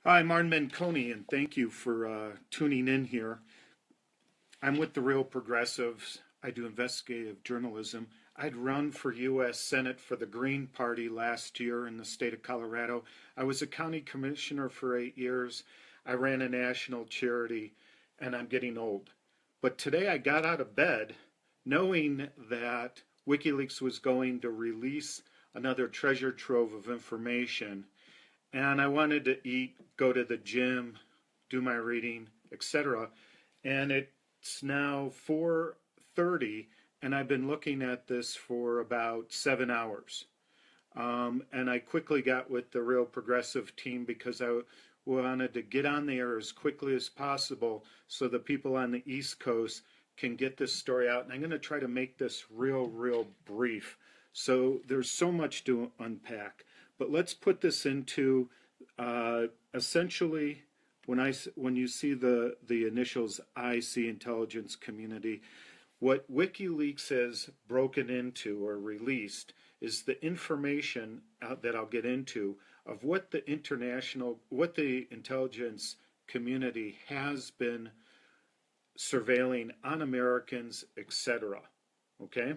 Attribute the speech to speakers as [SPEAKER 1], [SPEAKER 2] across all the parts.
[SPEAKER 1] Hi, I'm Arn Menconi, and thank you for tuning in here. I'm with the Real Progressives. I do investigative journalism. I'd run for U.S. Senate for the Green Party last year in the state of Colorado. I was a county commissioner for 8 years. I ran a national charity, and I'm getting old. But today I got out of bed knowing that Wikileaks was going to release another treasure trove of information, and I wanted to eat, go to the gym, do my reading, etc. And it's now 4:30, and I've been looking at this for about 7 hours. And I quickly got with the Real Progressive team because I wanted to get on the air as quickly as possible so the people on the East Coast can get this story out. And I'm going to try to make this real brief. So there's so much to unpack. But let's put this into essentially when you see the initials IC, intelligence community, what WikiLeaks has broken into or released is the information that I'll get into of what the intelligence community has been surveilling on Americans, etc. Okay?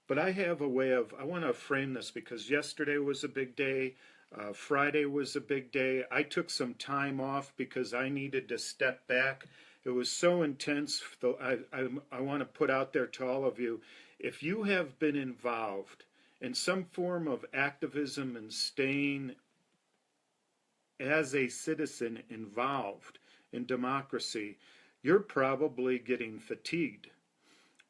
[SPEAKER 1] But I have a way I want to frame this because yesterday was a big day. Friday was a big day. I took some time off because I needed to step back. It was so intense. I want to put out there to all of you, if you have been involved in some form of activism and staying as a citizen involved in democracy, you're probably getting fatigued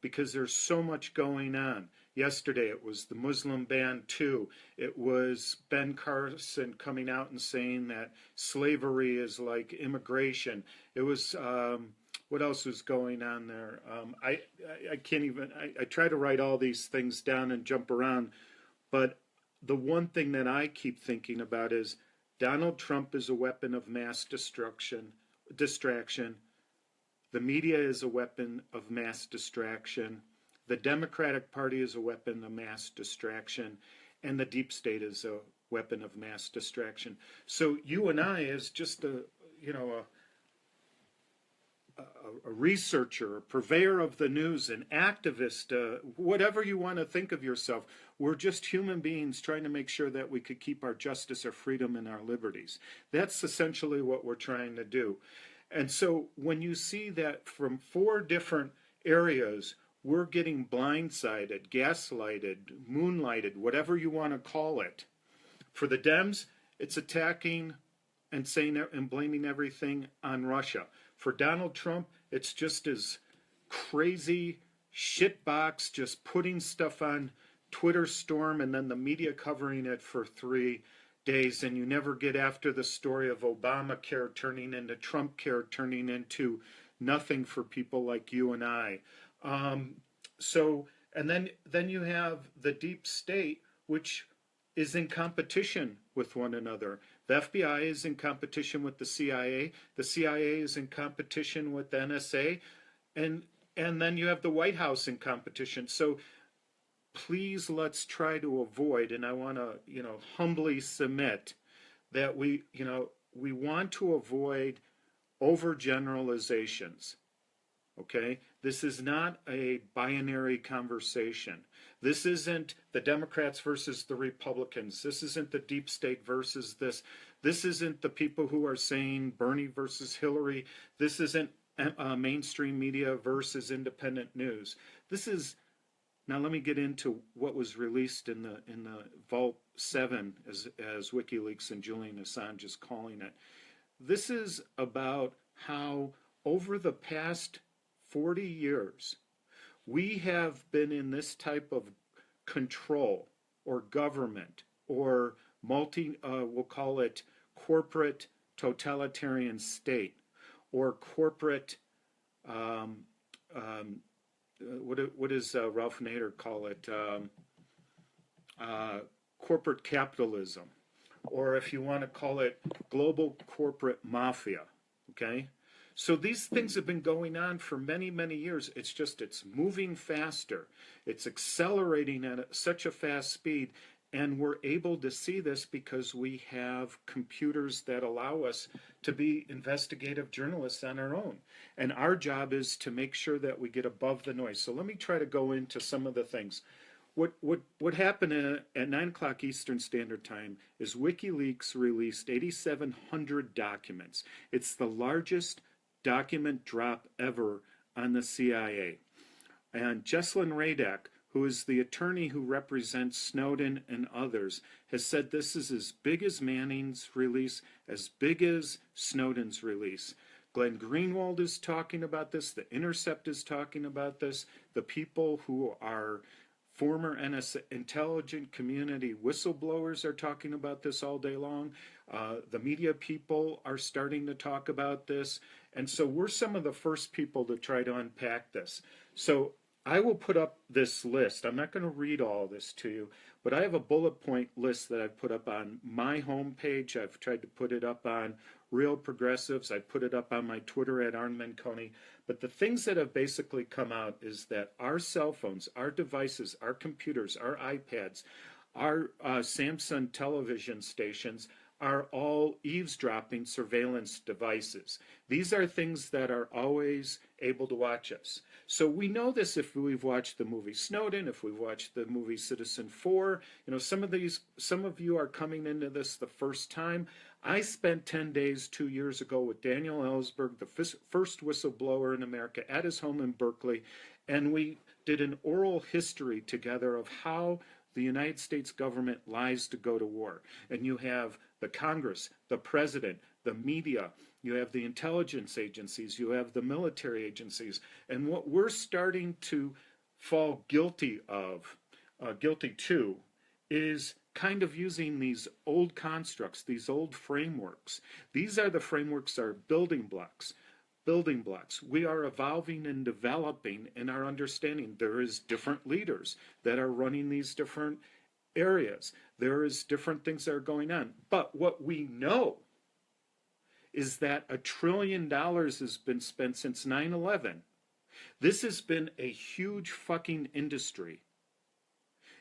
[SPEAKER 1] because there's so much going on. Yesterday it was the Muslim ban too. It was Ben Carson coming out and saying that slavery is like immigration. It was, what else was going on there? I can't even, I try to write all these things down and jump around, but the one thing that I keep thinking about is Donald Trump is a weapon of mass distraction. The media is a weapon of mass distraction. The Democratic Party is a weapon of mass distraction. And the deep state is a weapon of mass distraction. So you and I, as just a researcher, a purveyor of the news, an activist, whatever you want to think of yourself, we're just human beings trying to make sure that we could keep our justice, our freedom, and our liberties. That's essentially what we're trying to do. And so when you see that from 4 different areas, we're getting blindsided, gaslighted, moonlighted, whatever you want to call it. For the Dems, it's attacking and saying and blaming everything on Russia. For Donald Trump, it's just as crazy shitbox, just putting stuff on Twitter storm and then the media covering it for 3 days, and you never get after the story of Obamacare turning into Trump care, turning into nothing for people like you and I. And then you have the deep state, which is in competition with one another. The FBI is in competition with the CIA. The CIA is in competition with the NSA, and then you have the White House in competition. So please, let's try to avoid, and I want to, humbly submit that we want to avoid overgeneralizations. Okay? This is not a binary conversation. This isn't the Democrats versus the Republicans. This isn't the deep state versus this. This isn't the people who are saying Bernie versus Hillary. This isn't mainstream media versus independent news. This is, now let me get into what was released in the Vault 7, as WikiLeaks and Julian Assange is calling it. This is about how over the past 40 years, we have been in this type of control or government or we'll call it corporate totalitarian state or corporate, what does Ralph Nader call it? Corporate capitalism, or if you want to call it global corporate mafia, okay? So these things have been going on for many years. It's moving faster. It's accelerating at such a fast speed. And we're able to see this because we have computers that allow us to be investigative journalists on our own. And our job is to make sure that we get above the noise. So let me try to go into some of the things. What happened at 9 o'clock Eastern Standard Time is Wikileaks released 8,700 documents. It's the largest document drop ever on the CIA. And Jesselyn Radack, who is the attorney who represents Snowden and others, has said this is as big as Manning's release, as big as Snowden's release. Glenn Greenwald is talking about this. The Intercept is talking about this. The people who are former NSA intelligence community whistleblowers are talking about this all day long. The media people are starting to talk about this. And so we're some of the first people to try to unpack this. So I will put up this list. I'm not going to read all this to you, but I have a bullet point list that I've put up on my homepage. I've tried to put it up on Real Progressives. I put it up on my Twitter at Arn Menconi. But the things that have basically come out is that our cell phones, our devices, our computers, our iPads, our Samsung television stations are all eavesdropping surveillance devices. These are things that are always able to watch us. So we know this if we've watched the movie Snowden, if we've watched the movie Citizen 4. You know, some of you are coming into this the first time. I spent 10 days 2 years ago with Daniel Ellsberg, the first whistleblower in America, at his home in Berkeley, and we did an oral history together of how the United States government lies to go to war. And you have the Congress, the president, the media, you have the intelligence agencies, you have the military agencies. And what we're starting to fall guilty to, is kind of using these old constructs, these old frameworks. These are the frameworks that are building blocks. Building blocks. We are evolving and developing in our understanding. There is different leaders that are running these different areas. There is different things that are going on. But what we know is that $1 trillion has been spent since 9/11. This has been a huge fucking industry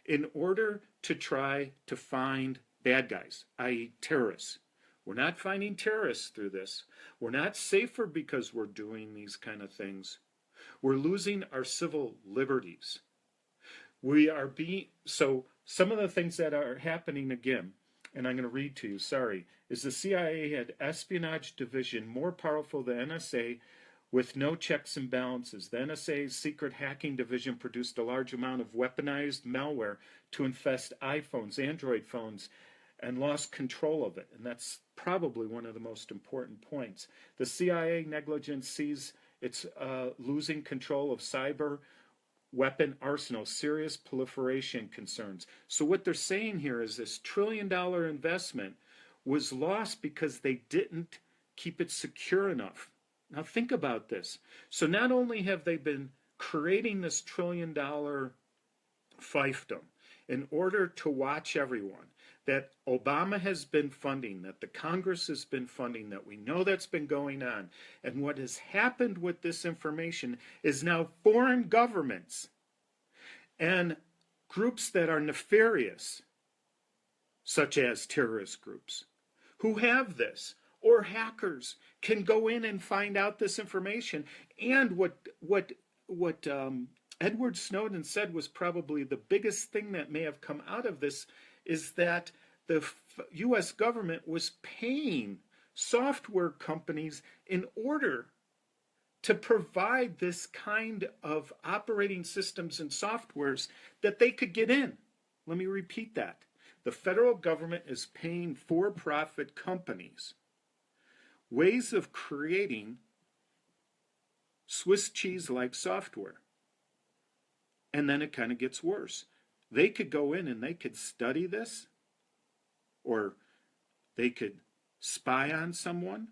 [SPEAKER 1] in order to try to find bad guys, i.e. terrorists. We're not finding terrorists through this. We're not safer because we're doing these kind of things. We're losing our civil liberties. So some of the things that are happening again, and I'm going to read to you, sorry, is the CIA had espionage division more powerful than NSA with no checks and balances. The NSA's secret hacking division produced a large amount of weaponized malware to infest iPhones, Android phones, and lost control of it. And that's probably one of the most important points. The CIA negligence sees it's losing control of cyber weapon arsenal, serious proliferation concerns. So what they're saying here is this $1 trillion investment was lost because they didn't keep it secure enough. Now think about this. So not only have they been creating this $1 trillion fiefdom in order to watch everyone, that Obama has been funding, that the Congress has been funding, that we know that's been going on. And what has happened with this information is now foreign governments and groups that are nefarious, such as terrorist groups, who have this, or hackers, can go in and find out this information. And what Edward Snowden said was probably the biggest thing that may have come out of this is that the U.S. government was paying software companies in order to provide this kind of operating systems and softwares that they could get in. Let me repeat that. The federal government is paying for-profit companies ways of creating Swiss cheese-like software. And then it kind of gets worse. They could go in and they could study this, or they could spy on someone,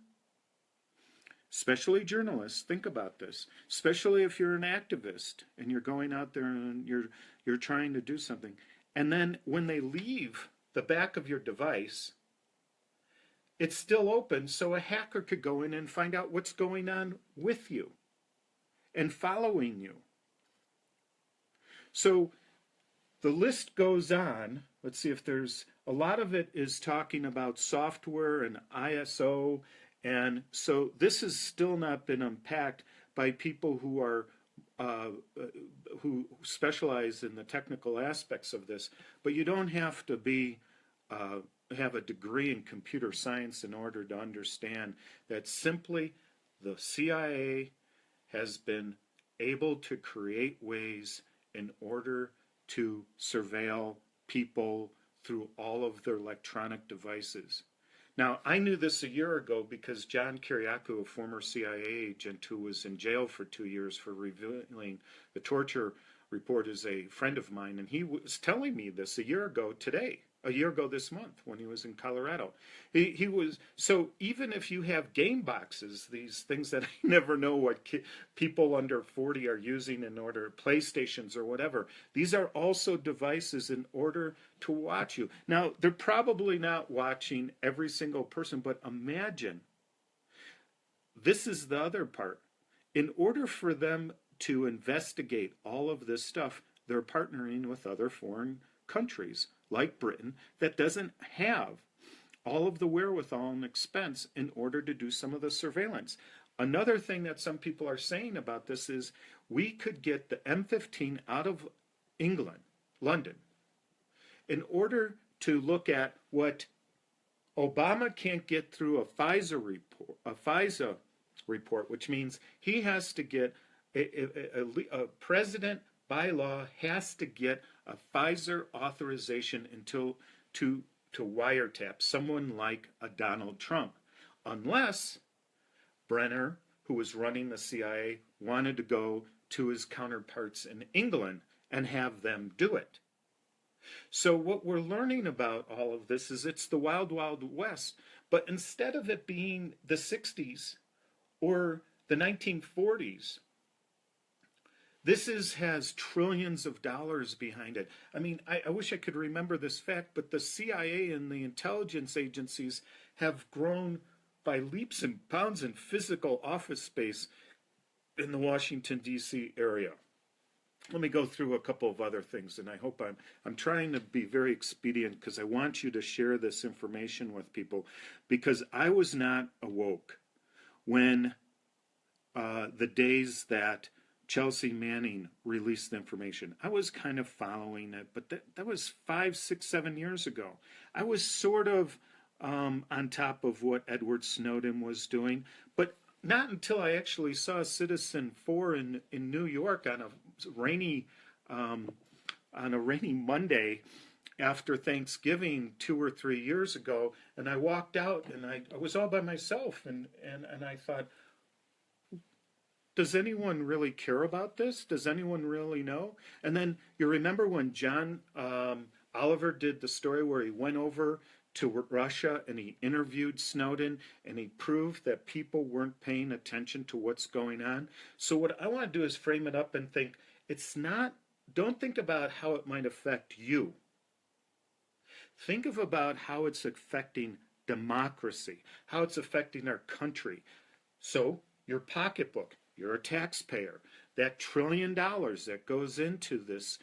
[SPEAKER 1] especially journalists. Think about this, especially if you're an activist and you're going out there and you're trying to do something. And then when they leave the back of your device, it's still open, so a hacker could go in and find out what's going on with you and following you. So the list goes on. Let's see if there's a lot of it is talking about software and ISO. And so this has still not been unpacked by people who are uh, who specialize in the technical aspects of this. But you don't have to be have a degree in computer science in order to understand that simply the CIA has been able to create ways in order to surveil people through all of their electronic devices. Now, I knew this a year ago because John Kiriakou, a former CIA agent who was in jail for 2 years for revealing the torture report, is a friend of mine, and he was telling me this a year ago today, a year ago this month when he was in Colorado. He was, so even if you have game boxes, these things that I never know what people under 40 are using in order, PlayStations or whatever, these are also devices in order to watch you. Now, they're probably not watching every single person, but imagine, this is the other part. In order for them to investigate all of this stuff, they're partnering with other foreign countries like Britain that doesn't have all of the wherewithal and expense in order to do some of the surveillance. Another thing that some people are saying about this is we could get the M15 out of England, London, in order to look at what Obama can't get through a FISA report, which means he has to get a president by law has to get a FISA authorization to wiretap someone like a Donald Trump, unless Brenner, who was running the CIA, wanted to go to his counterparts in England and have them do it. So what we're learning about all of this is it's the wild, wild west. But instead of it being the 60s or the 1940s, has trillions of dollars behind it. I mean, I wish I could remember this fact, but the CIA and the intelligence agencies have grown by leaps and bounds in physical office space in the Washington, D.C. area. Let me go through a couple of other things, and I hope I'm trying to be very expedient because I want you to share this information with people, because I was not awoke when the days that Chelsea Manning released the information. I was kind of following it, but that was 5, 6, 7 years ago. I was sort of on top of what Edward Snowden was doing, but not until I actually saw Citizen 4 in New York on a rainy Monday after Thanksgiving 2 or 3 years ago, and I walked out and I was all by myself, and I thought, does anyone really care about this? Does anyone really know? And then you remember when John Oliver did the story where he went over to Russia and he interviewed Snowden and he proved that people weren't paying attention to what's going on. So what I want to do is frame it up and think, don't think about how it might affect you. Think about how it's affecting democracy, how it's affecting our country. So your pocketbook, you're a taxpayer. That $1 trillion that goes into this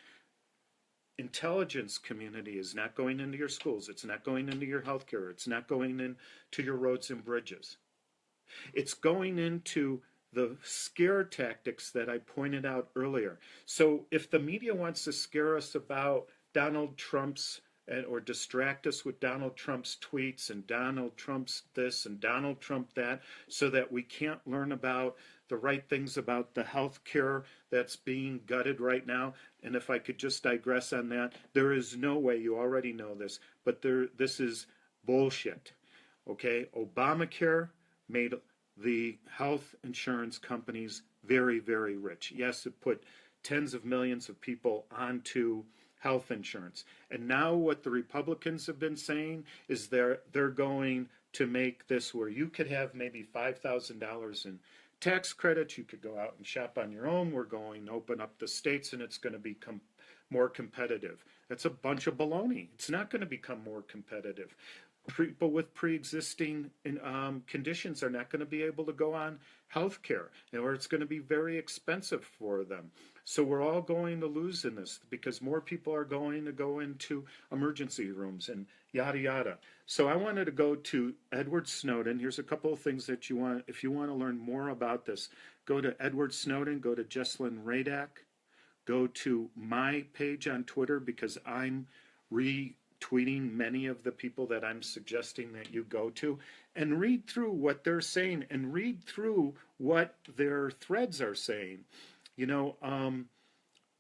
[SPEAKER 1] intelligence community is not going into your schools. It's not going into your healthcare. It's not going into your roads and bridges. It's going into the scare tactics that I pointed out earlier. So if the media wants to scare us about Donald Trump's or distract us with Donald Trump's tweets and Donald Trump's this and Donald Trump that, so that we can't learn about the right things about the health care that's being gutted right now. And if I could just digress on that, there is no way, you already know this, but this is bullshit. Okay? Obamacare made the health insurance companies very, very rich. Yes, it put tens of millions of people onto health insurance. And now what the Republicans have been saying is they're going to make this where you could have maybe $5,000 in tax credits. You could go out and shop on your own. We're going to open up the states and it's going to become more competitive. That's a bunch of baloney. It's not going to become more competitive. People with pre-existing conditions are not going to be able to go on health care, or it's going to be very expensive for them. So we're all going to lose in this because more people are going to go into emergency rooms and yada yada. So I wanted to go to Edward Snowden. Here's a couple of things that you want, if you want to learn more about this, go to Edward Snowden, go to Jesslyn Radak, go to my page on Twitter because I'm retweeting many of the people that I'm suggesting that you go to, and read through what they're saying and read through what their threads are saying. You know,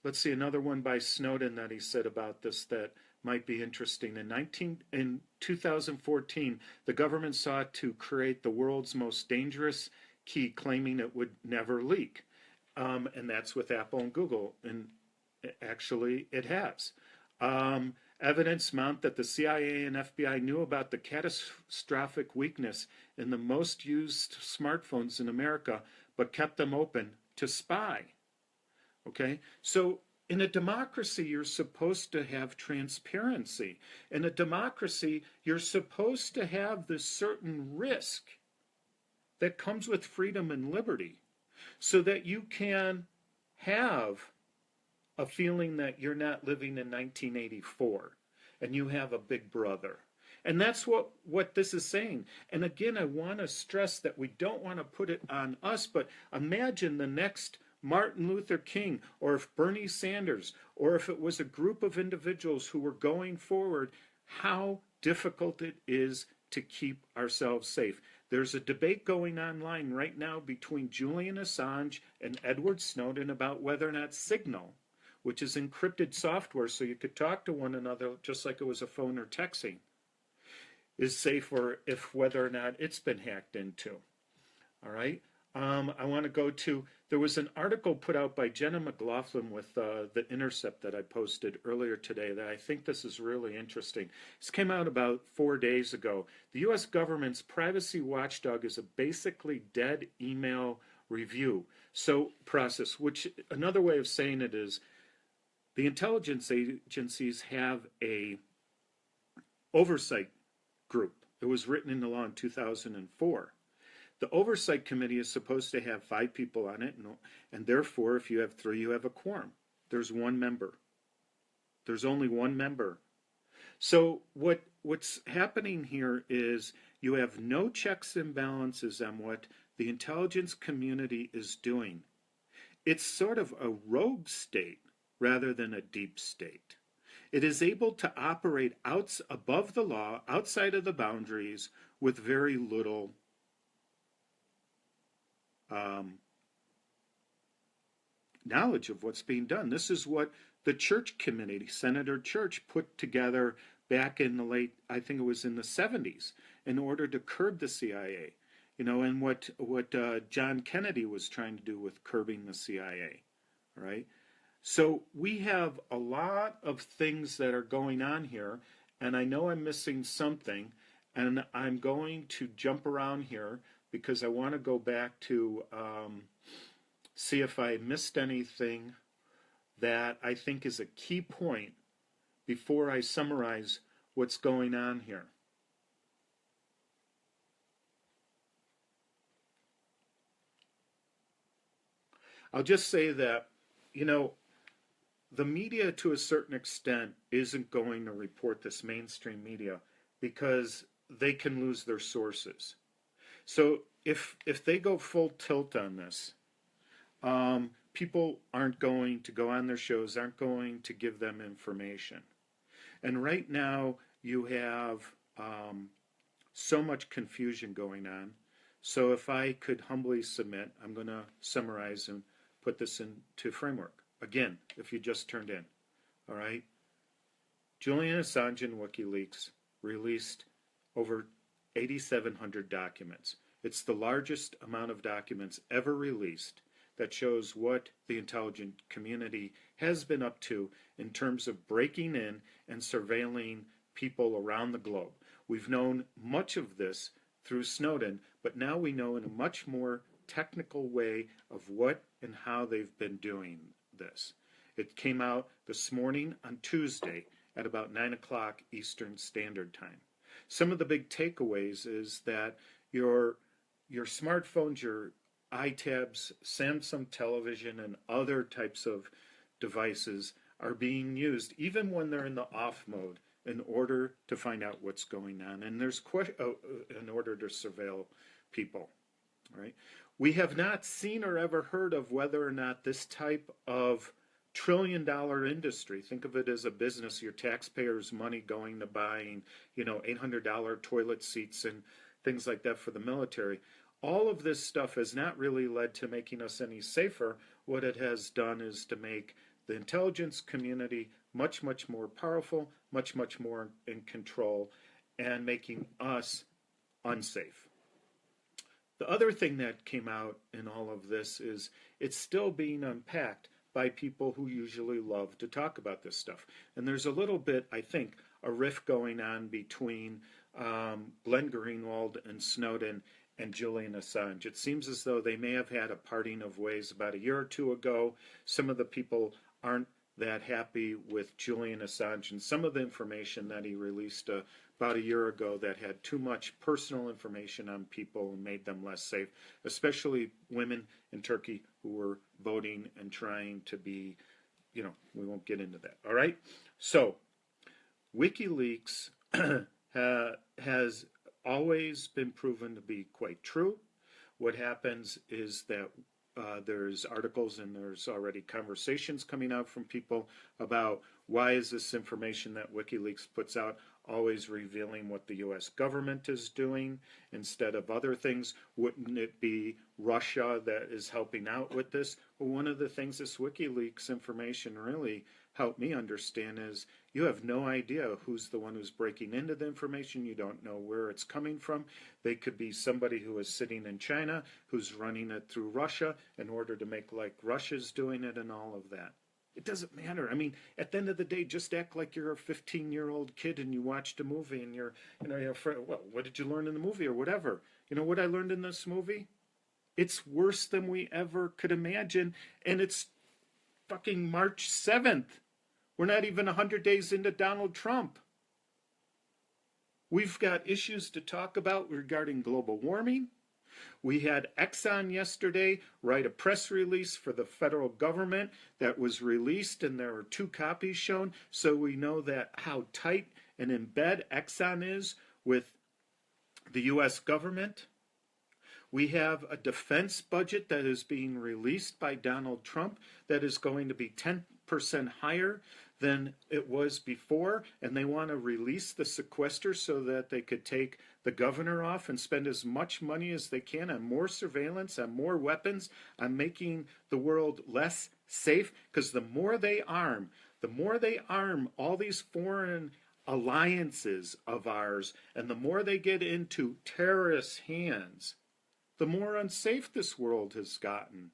[SPEAKER 1] let's see another one by Snowden that he said about this that might be interesting. In 2014, the government sought to create the world's most dangerous key, claiming it would never leak. And that's with Apple and Google, and actually it has. Evidence mount that the CIA and FBI knew about the catastrophic weakness in the most used smartphones in America, but kept them open to spy. Okay, so in a democracy, you're supposed to have transparency. In a democracy, you're supposed to have this certain risk that comes with freedom and liberty so that you can have a feeling that you're not living in 1984 and you have a big brother. And that's what this is saying. And again, I want to stress that we don't want to put it on us, but imagine the next Martin Luther King, or if Bernie Sanders, or if it was a group of individuals who were going forward, how difficult it is to keep ourselves safe. There's a debate going online right now between Julian Assange and Edward Snowden about whether or not Signal, which is encrypted software so you could talk to one another just like it was a phone or texting, is safe, or if whether or not it's been hacked into. All right. I want to go to, there was an article put out by Jenna McLaughlin with The Intercept that I posted earlier today that I think this is really interesting. This came out about 4 days ago. The U.S. government's privacy watchdog is a basically dead email review process, which another way of saying it is the intelligence agencies have a oversight group. It was written into law in 2004. The Oversight Committee is supposed to have 5 people on it, and therefore, if you have 3, you have a quorum. There's 1 member. There's only 1 member. So what's happening here is you have no checks and balances on what the intelligence community is doing. It's sort of a rogue state rather than a deep state. It is able to operate above the law, outside of the boundaries, with very little knowledge of what's being done. This is what the Church Committee, Senator Church, put together back in the late, I think it was in the 70s, in order to curb the CIA. You know, and what John Kennedy was trying to do with curbing the CIA, right? So we have a lot of things that are going on here, and I know I'm missing something, and I'm going to jump around here because I want to go back to see if I missed anything that I think is a key point before I summarize what's going on here. I'll just say that, you know, the media to a certain extent isn't going to report this, mainstream media, because they can lose their sources. So if they go full tilt on this, people aren't going to go on their shows, aren't going to give them information. And right now you have so much confusion going on. So if I could humbly submit, I'm going to summarize and put this into framework. Again, if you just turned in, all right? Julian Assange and Wikileaks released over 8,700 documents. It's the largest amount of documents ever released that shows what the intelligence community has been up to in terms of breaking in and surveilling people around the globe. We've known much of this through Snowden, but now we know in a much more technical way of what and how they've been doing this. It came out this morning on Tuesday at about 9 o'clock Eastern Standard Time. Some of the big takeaways is that your smartphones, your iTabs, Samsung television, and other types of devices are being used, even when they're in the off mode, in order to find out what's going on. And there's in order to surveil people, right? We have not seen or ever heard of whether or not this type of trillion-dollar industry, think of it as a business, your taxpayers' money going to buying, $800 toilet seats and things like that for the military. All of this stuff has not really led to making us any safer. What it has done is to make the intelligence community much, much more powerful, much, much more in control, and making us unsafe. The other thing that came out in all of this is it's still being unpacked by people who usually love to talk about this stuff. And there's a little bit, I think, a rift going on between Glenn Greenwald and Snowden and Julian Assange. It seems as though they may have had a parting of ways about a year or two ago. Some of the people aren't that happy with Julian Assange and some of the information that he released about a year ago that had too much personal information on people and made them less safe, especially women in Turkey who were voting and trying to be, we won't get into that. All right? So, Wikileaks has always been proven to be quite true. What happens is that there's articles and there's already conversations coming out from people about why is this information that WikiLeaks puts out always revealing what the U.S. government is doing instead of other things? Wouldn't it be Russia that is helping out with this? Well, one of the things this WikiLeaks information really helped me understand is you have no idea who's the one who's breaking into the information. You don't know where it's coming from. They could be somebody who is sitting in China who's running it through Russia in order to make like Russia's doing it and all of that. It doesn't matter. I mean, at the end of the day, just act like you're a 15-year-old kid and you watched a movie and you're well, what did you learn in the movie or whatever? You know what I learned in this movie? It's worse than we ever could imagine, and it's fucking March 7th. We're not even 100 days into Donald Trump. We've got issues to talk about regarding global warming. We had Exxon yesterday write a press release for the federal government that was released, and there are 2 copies shown, so we know that how tight and in bed Exxon is with the U.S. government. We have a defense budget that is being released by Donald Trump that is going to be 10% higher than it was before, and they want to release the sequester so that they could take the governor off and spend as much money as they can on more surveillance, on more weapons, on making the world less safe, because the more they arm all these foreign alliances of ours, and the more they get into terrorist hands, the more unsafe this world has gotten.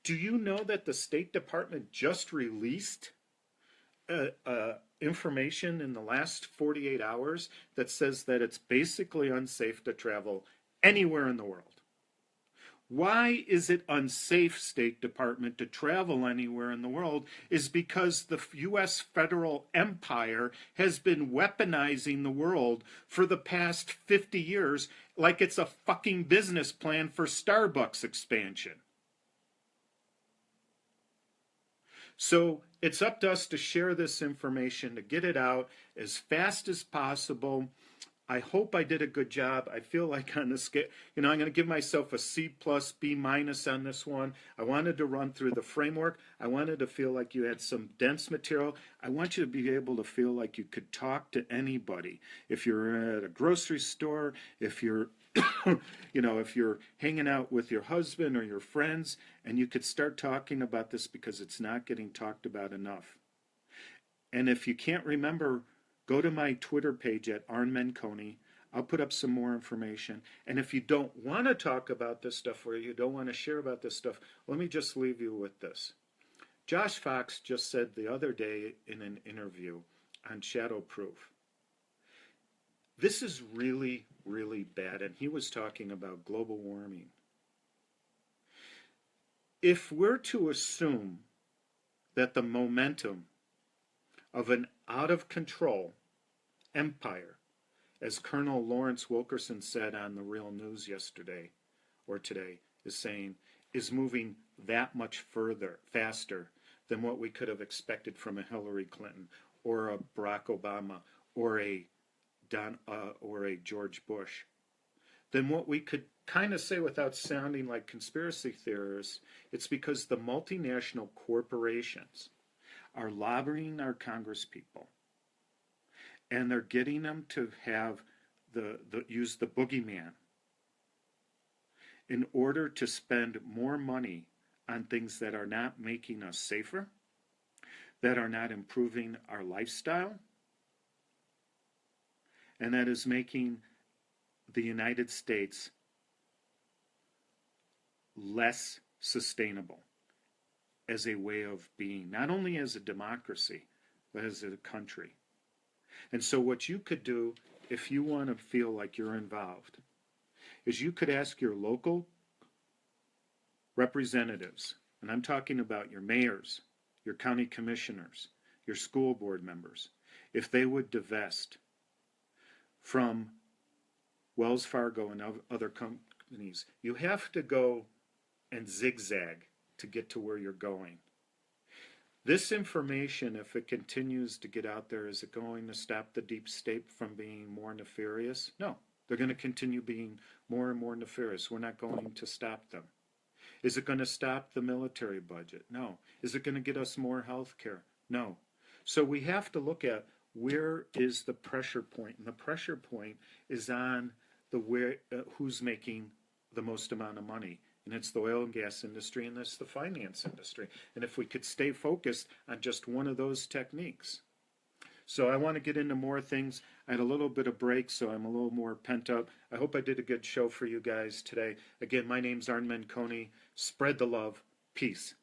[SPEAKER 1] Do you know that the State Department just released information in the last 48 hours that says that it's basically unsafe to travel anywhere in the world? Why is it unsafe, State Department, to travel anywhere in the world? Is because the U.S. federal empire has been weaponizing the world for the past 50 years like it's a fucking business plan for Starbucks expansion. So it's up to us to share this information, to get it out as fast as possible. I hope I did a good job. I feel like on the scale, I'm going to give myself a C+, B- on this one. I wanted to run through the framework. I wanted to feel like you had some dense material. I want you to be able to feel like you could talk to anybody. If you're at a grocery store, if you're if you're hanging out with your husband or your friends, and you could start talking about this because it's not getting talked about enough. And if you can't remember, go to my Twitter page at Arn Menconi. I'll put up some more information. And if you don't want to talk about this stuff or you don't want to share about this stuff, let me just leave you with this. Josh Fox just said the other day in an interview on Shadowproof, this is really, really bad. And he was talking about global warming. If we're to assume that the momentum of an out-of-control empire, as Colonel Lawrence Wilkerson said on the Real News yesterday or today, is saying, is moving that much faster than what we could have expected from a Hillary Clinton or a Barack Obama or a George Bush, then what we could kind of say without sounding like conspiracy theorists, it's because the multinational corporations are lobbying our congresspeople, and they're getting them to have use the boogeyman in order to spend more money on things that are not making us safer, that are not improving our lifestyle, and that is making the United States less sustainable as a way of being, not only as a democracy, but as a country. And so what you could do, if you want to feel like you're involved, is you could ask your local representatives, and I'm talking about your mayors, your county commissioners, your school board members, if they would divest from Wells Fargo and other companies. You have to go and zigzag to get to where you're going. This information, if it continues to get out there, is it going to stop the deep state from being more nefarious? No. They're going to continue being more and more nefarious. We're not going to stop them. Is it going to stop the military budget? No. Is it going to get us more health care? No. So we have to look at where is the pressure point, and the pressure point is on who's making the most amount of money. And it's the oil and gas industry, and it's the finance industry. And if we could stay focused on just one of those techniques. So I want to get into more things. I had a little bit of break, so I'm a little more pent up. I hope I did a good show for you guys today. Again, my name's Arn Menconi. Spread the love. Peace.